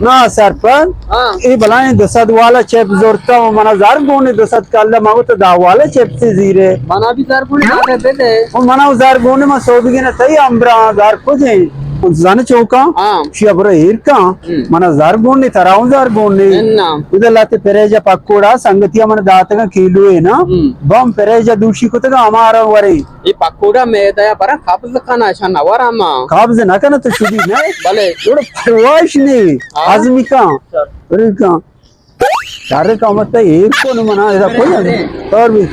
ना सरपंच हाँ ये भलाई दसद वाला चेप जोरता हूँ मना जार गोने दसद काला मागो तो दा वाला चेप से जीरे बना भी सर पूरी बात है दे वो मना जार गोने में सो बिगे ना तई अम्बरा जार कुछ है जाने चौका हाँ शियाबरा हिरका मना जार गोने तराउ जार गोने ना इधर लाते पेरेजा पक्कोड़ा संगतिया मन दातगा कीलू है ना बम पेरेजा दूषी को तगा हमारा वरे ये पकोड़ा में दया पर खापस खाना अच्छा नवारा मा काब्ज ना करना तो शुदी ना भले थोड़ा परवाश नहीं आजमी का अरे का सारे का मतलब एक को न मना ऐसा कोई नहीं और भी